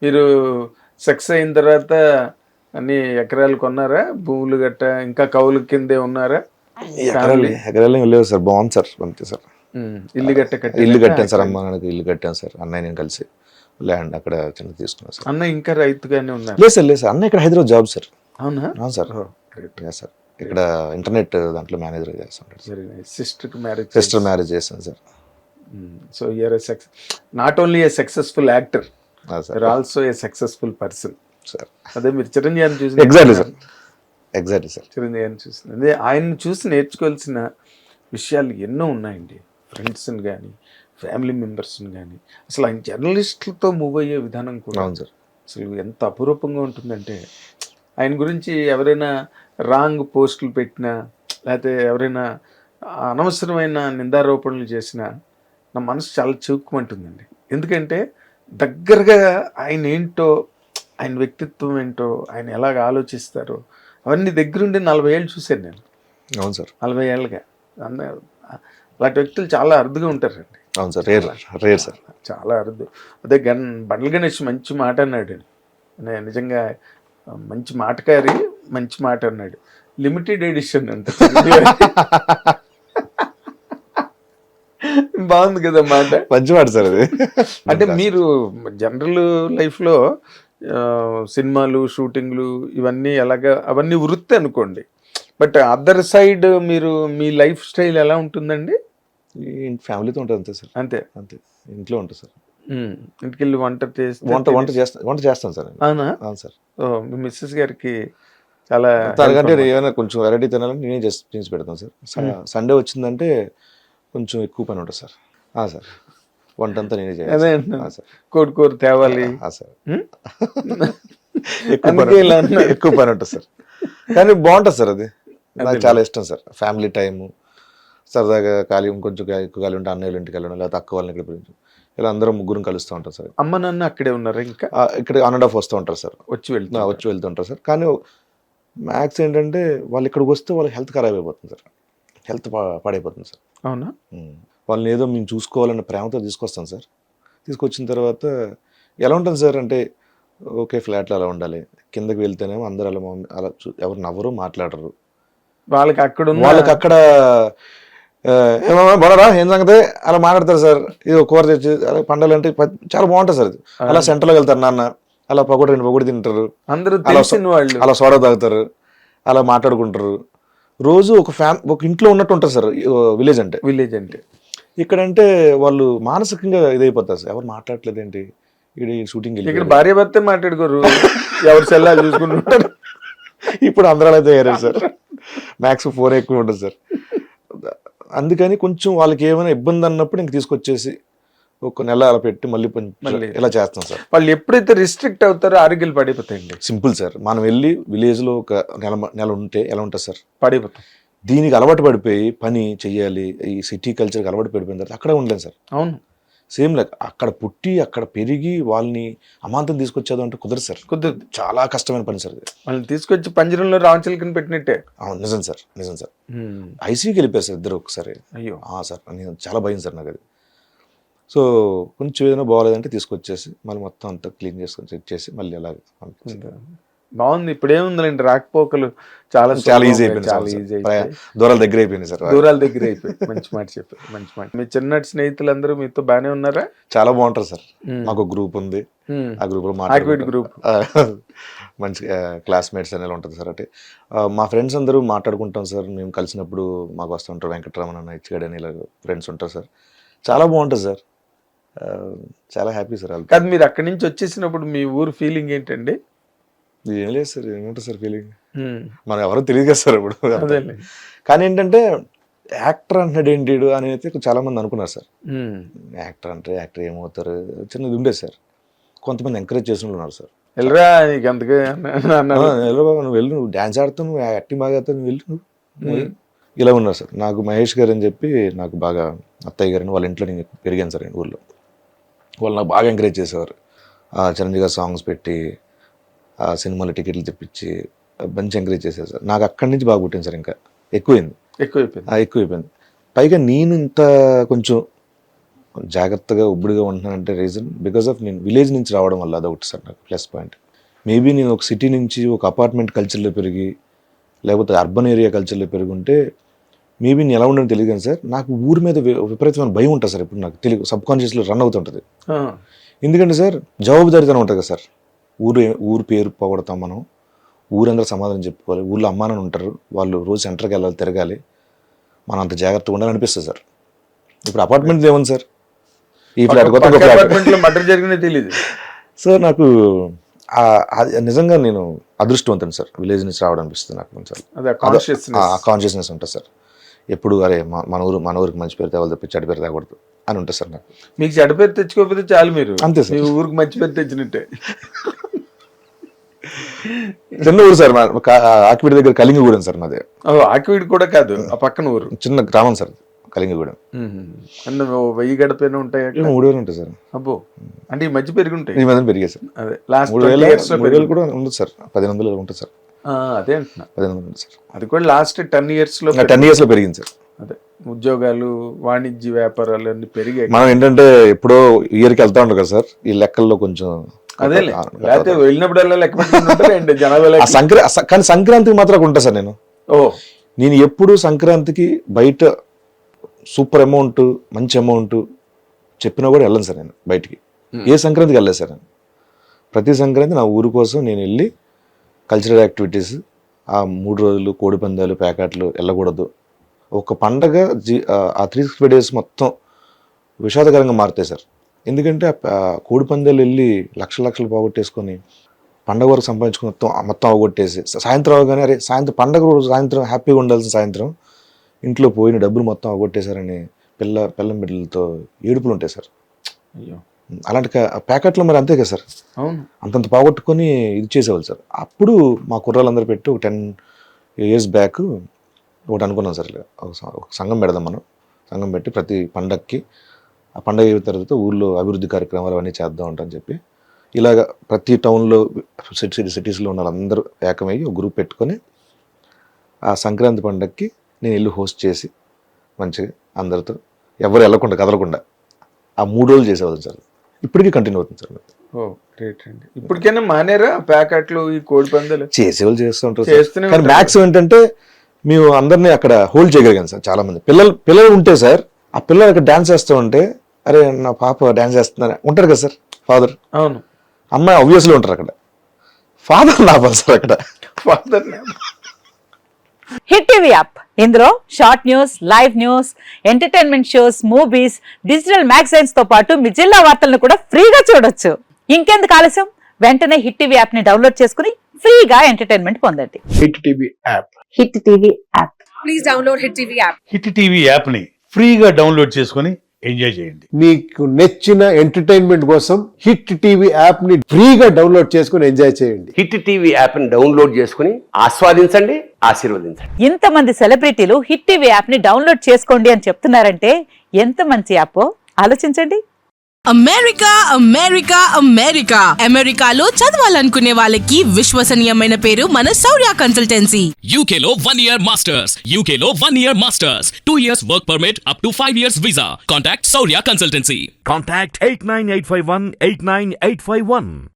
మీరు సక్సెస్ అయిన తర్వాత అన్ని ఎకరాలు కొన్నారా, భూములు గట్ట ఇంకా కౌలు కిందే ఉన్నారా? ఎకరాలు లేవు సార్, బాగుంది సార్ అంతే సార్. ఇల్లు గట్ట ఇల్లు కట్టాను సార్, అమ్మ నాన్నకి ఇల్లు కట్టాను సార్, అన్నయ్య నేను కలిసి ల్యాండ్ అక్కడ చిన్న తీసుకున్నాను సార్. అన్న ఇంకా రైతుగానే ఉన్నారు? లేదు సార్ అన్న ఇక్కడ హైదరాబాద్ జాబ్ సార్. అవునా? అవును సార్, సార్ ఇక్కడ ఇంటర్నెట్ దాంట్లో మేనేజర్ చేస్తాను. సిస్టర్ మ్యారేజ్ చేస్తాను sir. So you are not only a successful actor, you are also a successful person sir. అదే మీరు చిరంజీవిని చూసి ఎగ్జాక్ట్లీ సార్, ఎగ్జాక్ట్లీ సార్, చిరంజీవిని చూసిన అదే ఆయన చూసి నేర్చుకోవాల్సిన విషయాలు ఎన్నో ఉన్నాయండి. ఫ్రెండ్స్ని కానీ ఫ్యామిలీ మెంబర్స్ని కానీ అసలు ఆయన జర్నలిస్టులతో మూవ్ అయ్యే విధానం కూడా అవును సార్ అసలు ఎంత అపురూపంగా ఉంటుందంటే, ఆయన గురించి ఎవరైనా రాంగ్ పోస్టులు పెట్టినా లేకపోతే ఎవరైనా అనవసరమైన నిందారోపణలు చేసినా నా మనసు చాలా చిక్కుమంటుందండి. ఎందుకంటే దగ్గరగా ఆయన ఏంటో, ఆయన వ్యక్తిత్వం ఏంటో, ఆయన ఎలాగ ఆలోచిస్తారో అవన్నీ దగ్గరుండి 40 ఏళ్ళు చూశాను నేను. అవును సార్, 40 ఏళ్ళుగా అలాంటి వ్యక్తులు చాలా అరుదుగా ఉంటారండి. అవును సార్, రేర్ సార్, చాలా అరుదు. అదే బండ్ల గణేష్ మంచి మాట అన్నాడు, నిజంగా మంచి మాటకారి, మంచి మాట అన్నాడు. లిమిటెడ్ ఎడిషన్ అంట. బాగుంది కదా మాట, మంచి మాట సార్ అది. అంటే మీరు జనరల్ లైఫ్లో సినిమాలు, షూటింగ్లు ఇవన్నీ ఎలాగా అవన్నీ వృత్తి అనుకోండి, బట్ అదర్ సైడ్ మీరు మీ లైఫ్ స్టైల్ ఎలా ఉంటుందండి? ఫ్యామిలీతో ఉంటుంది అంతే సార్, అంతే అంతే, ఇంట్లో ఉంటుంది సార్. ఇంటికి వెళ్ళి వంట చేస్తాను సార్. అవునా? అవును సార్. మీ మిస్సెస్ గారికి చాలా తనకంటే ఏమైనా కొంచెం వెరైటీ తినాలని నేనే చేసి పెడతాను సార్. సండే వచ్చిందంటే కొంచెం ఎక్కువ పని ఉంటుంది సార్. సార్ వంట అంతా నేనే చేయాలి సార్. కోడికూర తేవాలి సార్, ఎక్కువ పని ఉంటుంది సార్, కానీ బాగుంటుంది సార్. అది నాకు చాలా ఇష్టం సార్. ఫ్యామిలీ టైము, సరదాగా ఖాళీ కొంచెం ఎక్కువ ఖాళీ ఉంటే అన్నయ్యల ఇంటికి వెళ్ళడం, లేకపోతే అక్క వాళ్ళని ఇక్కడ ఇలా అందరం ముగ్గురం కలుస్తూ ఉంటాం సార్. అమ్మ నాన్న అక్కడే ఉన్నారా? ఇంకా ఇక్కడ ఆన్ అండ్ ఆఫ్ వస్తూ ఉంటారు సార్, వచ్చి వెళ్తుంటారు సార్. కానీ మ్యాక్స్ ఏంటంటే వాళ్ళు ఇక్కడికి వస్తే వాళ్ళకి హెల్త్ ఖరాబ్ అయిపోతుంది సార్, హెల్త్ పాడైపోతుంది సార్. అవునా? వాళ్ళని ఏదో మేము చూసుకోవాలన్న ప్రేమతో తీసుకొస్తాం సార్. తీసుకొచ్చిన తర్వాత ఎలా ఉంటుంది సార్ అంటే, ఓకే ఫ్లాట్లో అలా ఉండాలి, కిందకి వెళ్తేనేమో అందరు అలా ఎవరు నవ్వరు, మాట్లాడరు. వాళ్ళకి అక్కడ ఏమన్నా బొడరా ఏం సంగతి అలా మాట్లాడతారు సార్. ఇది కూర తెచ్చి అలా పండాలి అంటే చాలా బాగుంటుంది సార్. అది అలా సెంటర్లోకి వెళ్తారు, నాన్న అలా రెండు పకోడి తింటారు, అలా సోడా తాగుతారు, అలా మాట్లాడుకుంటారు. రోజు ఒక ఇంట్లో ఉన్నట్టు ఉంటారు సార్. విలేజ్ అంటే ఇక్కడంటే వాళ్ళు మానసికంగా ఇదైపోతారు సార్. ఎవరు మాట్లాడలేదు ఏంటి, ఇక్కడ షూటింగ్ ఇక్కడ భార్య భర్త మాట్లాడుకోరు, ఎవరు సెల్లా చూసుకుంటుంటారు. ఇప్పుడు అందరూ అయితే అయ్యారు సార్, మ్యాక్స్ 4 ఎక్కువ ఉంటుంది సార్. అందుకని కొంచెం వాళ్ళకి ఏమైనా ఇబ్బంది అన్నప్పుడు ఇంక తీసుకొచ్చేసి ఒక నెల అలా పెట్టి మళ్ళీ ఇలా చేస్తాం సార్. వాళ్ళు ఎప్పుడైతే రిస్ట్రిక్ట్ అవుతారో ఆరోగ్యాలు పడిపోతాయండి. Simple sir. మనం వెళ్ళి విలేజ్లో ఒక నెల ఉంటే ఎలా ఉంటుంది సార్, పడిపోతాం. దీనికి అలవాటు పడిపోయి పని చెయ్యాలి, ఈ సిటీ కల్చర్కి అలవాటు పడిపోయిన తర్వాత అక్కడే ఉండలేం సార్. అవును, సేమ్ లైక్ అక్కడ పుట్టి అక్కడ పెరిగి వాళ్ళని అమాంతం తీసుకొచ్చేది అంటే కుదరదు సార్, కుదరదు. చాలా కష్టమైన పని సార్. వాళ్ళని తీసుకొచ్చి పంజరంలో రామచిలకని పెట్టినట్టే. అవును, నిజం సార్, నిజం సార్. ఐసీయూకి వెళ్ళిపోయారు సార్ ఇద్దరు ఒకసారి. అయ్యో సార్, నేను చాలా భయం సార్ నాకు అది. సో కొంచెం ఏదైనా బాగోలేదంటే తీసుకొచ్చేసి మళ్ళీ మొత్తం అంతా క్లీన్ చేసుకొని చెక్ చేసి మళ్ళీ అలాగే బాగుంది. ఇప్పుడు ఏముందండి, రాకపోకలు చాలా ఈజీ అయిపోయింది, దూరాల దగ్గర అయిపోయింది సార్, దూరాల దగ్గర అయిపోయింది. మంచి మాట చెప్పారు, మంచి మాట. మీ చిన్నటి స్నేహితులందరూ మీతో బాగానే ఉన్నారా? చాలా బాగుంటారు సార్. మాకు గ్రూప్ ఉంది, ఆ గ్రూప్ లో గ్రూప్ మంచి క్లాస్మేట్స్ అనేలా ఉంటుంది సార్. అంటే మా ఫ్రెండ్స్ అందరూ మాట్లాడుకుంటాం సార్. మేము కలిసినప్పుడు మాకు వస్తుంటారు వెంకటరమణ, ఇచ్చిగాడు అని ఇలా ఫ్రెండ్స్ ఉంటారు సార్. చాలా బాగుంటుంది సార్, చాలా హ్యాపీ సార్. కాదు, మీరు అక్కడి నుంచి వచ్చేసినప్పుడు మీ ఊరు ఫీలింగ్ ఏంటండి? ఏం లేదు సార్, ఏముంటుంది సార్ ఫీలింగ్, మనం ఎవరో తెలియదు కదా సార్ ఇప్పుడు. కానీ ఏంటంటే యాక్టర్ అంటాడు ఏంటి అని అయితే చాలా మంది అనుకున్నారు సార్. యాక్టర్ అంటే యాక్టర్ ఏమవుతారు చిన్నది ఉండేది సార్. కొంతమంది ఎంకరేజ్ చేసిన ఉన్నారు సార్. వెళ్ళరా అంతగా వెళ్ళరా బాబు, నువ్వు వెళ్ళు, నువ్వు డ్యాన్స్ ఆడుతావు, నువ్వు యాక్టింగ్ బాగా ఆడుతావు, నువ్వు వెళ్ళు, ఇలా ఉన్నారు సార్. నాకు మహేష్ గారు అని చెప్పి నాకు బాగా అత్తయ్య గారిని వాళ్ళ ఇంట్లో నేను పెరిగాను సార్ ఊళ్ళో. వాళ్ళు నాకు బాగా ఎంకరేజ్ చేసేవారు. చిరంజీవి గారు సాంగ్స్ పెట్టి సినిమాలో టికెట్లు తెప్పించి మంచి ఎంకరేజ్ చేశారు సార్. నాకు అక్కడి నుంచి బాగా పుట్టింది సార్. ఇంకా ఎక్కువైంది. పైగా నేను ఇంత కొంచెం జాగ్రత్తగా ఉబ్బడిగా ఉంటున్నానంటే రీజన్ బికాస్ ఆఫ్ నేను విలేజ్ నుంచి రావడం వల్ల అదొకటి సార్ నాకు ప్లస్ పాయింట్. మేబీ నేను ఒక సిటీ నుంచి ఒక అపార్ట్మెంట్ కల్చర్లో పెరిగి లేకపోతే అర్బన్ ఏరియా కల్చర్లో పెరిగి ఉంటే మేబీ నేను ఎలా ఉండని తెలియదు కానీ సార్ నాకు ఊరి మీద విపరీతమైన భయం ఉంటుంది సార్. ఇప్పుడు నాకు తెలియదు, సబ్ కాన్షియస్లో రన్ అవుతుంటుంది. ఎందుకంటే సార్ జవాబుదారీతనం ఉంటుంది కదా సార్. ఊరు పేరు పోగొడతాం మనం, ఊరందరూ సమాధానం చెప్పుకోవాలి, ఊళ్ళో అమ్మానాన్ని ఉంటారు, వాళ్ళు రోజు సెంటర్కి వెళ్ళాలి, తిరగాలి, మనం అంత జాగ్రత్తగా ఉండాలని అనిపిస్తుంది సార్. ఇప్పుడు అపార్ట్మెంట్ ఏముంది సార్, ఈ ఫ్లాట్ కొత్త మర్డర్ జరిగిన తెలియదు సార్. నాకు నిజంగా నేను అదృష్టవంతుని సార్, విలేజ్ నుంచి రావడం అనిపిస్తుంది నాకు కొంచెం. కాన్షియస్నెస్ ఉంటుంది సార్. ఎప్పుడు అరే మన ఊరికి మంచి పేరు తేవాలి తప్పి చెడ్డ పేరు తేకూడదు అని ఉంటుంది సార్ నాకు. మీకు చెడ్డ పేరు తెచ్చుకోకపోతే చాలు, మీరు అంతే సార్, ఊరికి మంచి పేరు తెచ్చినట్టే. చిన్న ఊరు సార్, ఆకివీడి దగ్గర కలింగగూడెం సార్ మాది. ఆకివీడి కూడా కాదు, ఆ పక్కన ఊరు, చిన్న గ్రామం సార్ కలింగగూడెం. 1000 గడపైన ఉంటాయి, 3000 ఉంటాయి సార్. అబ్బో, అంటే ఈ మధ్య పెరుగుంటాయి. ఈ మధ్య పెరిగాయి సార్. అదే లాస్ట్ 3000 కూడా ఉండదు సార్, 1500 ఉంటుంది సార్. అదే అంటున్నా, 1500 సార్. అది కూడా లాస్ట్ 10 years లో పెరిగింది సార్. అదే ఉద్యోగాలు, వాణిజ్య వ్యాపారాలు అన్ని పెరిగాయి. మనం ఏంటంటే ఎప్పుడో ఇయర్కి వెళ్తా ఉంటాం కదా సార్, ఈ లెక్కల్లో కొంచెం అదే లేకపోతే వెళ్ళినప్పుడల్లా లెక్క పెట్టుకుంటారు జనాభా. కానీ సంక్రాంతికి మాత్రం ఉంటా సార్ నేను ఎప్పుడు సంక్రాంతికి బయట సూపర్ అమౌంట్, మంచి అమౌంట్ చెప్పినా కూడా వెళ్ళను సార్ నేను బయటికి. ఏ సంక్రాంతికి వెళ్ళలేదు సార్ నేను. ప్రతి సంక్రాంతి నా ఊరు కోసం నేను వెళ్ళి కల్చరల్ యాక్టివిటీస్, ఆ 3 రోజులు కోడి పందాలు, ప్యాకెట్లు వెళ్ళకూడదు. ఒక పండగ ఆ 365 days మొత్తం విషాదకరంగా మారుతాయి సార్. ఎందుకంటే కోడి పందాలు వెళ్ళి లక్షలు పోగొట్టేసుకొని పండగ వరకు సంపాదించుకుని మొత్తం అవగొట్టేసి సాయంత్రం అవగానే అరే సాయంత్రం పండగ రోజు సాయంత్రం హ్యాపీగా ఉండాల్సిన సాయంత్రం ఇంట్లో పోయిన డబ్బులు మొత్తం అవగొట్టేశారని పిల్లం బిడ్డలతో ఏడుపులు ఉంటాయి సార్. అయ్యో, అలాంటి ప్యాకెట్లో మరి అంతే కదా సార్, అవును, అంతంత పోగొట్టుకొని ఇది చేసేవాళ్ళు సార్. అప్పుడు మా కుర్రాళ్ళందరూ పెట్టి ఒక 10 years బ్యాక్ ఒకటి అనుకున్నాం సార్, ఒక సంఘం పెడదాం మనం. సంఘం పెట్టి ప్రతి పండగకి ఆ పండగ అయిన తర్వాత ఊళ్ళో అభివృద్ధి కార్యక్రమాలు అవన్నీ చేద్దాం ఉంటామని చెప్పి ఇలాగ ప్రతి టౌన్లో సిటీస్లో ఉన్న వాళ్ళందరూ ఏకమయ్యి ఒక గ్రూప్ పెట్టుకొని ఆ సంక్రాంతి పండగకి నేను ఇల్లు హోస్ట్ చేసి మంచిగా అందరితో ఎవరు వెళ్ళకుండా కదలకుండా ఆ 3 రోజులు చేసేవాళ్ళం సార్. ఇప్పటికీ కంటిన్యూ అవుతుంది సార్. ఓ గ్రేట్ అండి. ఇప్పటికైనా మానేరా ప్యాకెట్లు, ఈ కోడి పందాలు? చేసేవాళ్ళు చేస్తూ ఉంటారు. కానీ మ్యాక్స్ ఏంటంటే మేము అందరినీ అక్కడ హోల్డ్ చేయగలిగాం సార్. చాలా మంది పిల్లలు ఉంటే సార్, ఆ పిల్లలు అక్కడ డాన్స్ చేస్తూ ఉంటే అరే నా పాప డాన్స్ చేస్తుందని ఉంటారు కదా సార్ ఫాదర్. అవును, అమ్మాయి ఆబ్వియస్లీ ఉంటారు అక్కడ, ఫాదర్ నా సార్ అక్కడ ఫాదర్. హిట్ టీవీ యాప్, ఇందులో short news, live news, entertainment shows, movies, digital magazines తో పాటు మీ జిల్లా వార్తలను కూడా ఫ్రీగా చూడొచ్చు. ఇంకెందుకు ఆలస్యం, వెంటనే హిట్ టీవీ యాప్ ని డౌన్లోడ్ చేసుకుని ఫ్రీగా ఎంటర్టైన్మెంట్ పొందండి. Hit TV app, hit TV app, please download hit TV app. Hit TV app ని ఫ్రీగా డౌన్లోడ్ చేసుకొని ఎంజాయ్ చేయండి. మీకు నచ్చిన ఎంటర్టైన్మెంట్ కోసం హిట్ టీవీ యాప్ ని ఫ్రీగా డౌన్లోడ్ చేసుకుని ఎంజాయ్ చేయండి. హిట్ టీవీ యాప్ ని డౌన్లోడ్ చేసుకుని ఆస్వాదించండి, ఆశీర్వదించండి. ఇంతమంది సెలబ్రిటీలు హిట్ టీవీ యాప్ ని డౌన్లోడ్ చేసుకోండి అని చెప్తున్నారంటే ఎంత మంచి యాప్ ఆలోచించండి. అమెరికా అమెరికా అమెరికా అమెరికాలో చదవాలనుకునే వాళ్ళకి విశ్వసనీయమైన పేరు మన శౌర్య కన్సల్టెన్సీ. UK లో 1 year masters, UK లో 1 year masters, 2 years work permit up to 5 years visa. Contact Saurya Consultancy. Contact 89851 89851.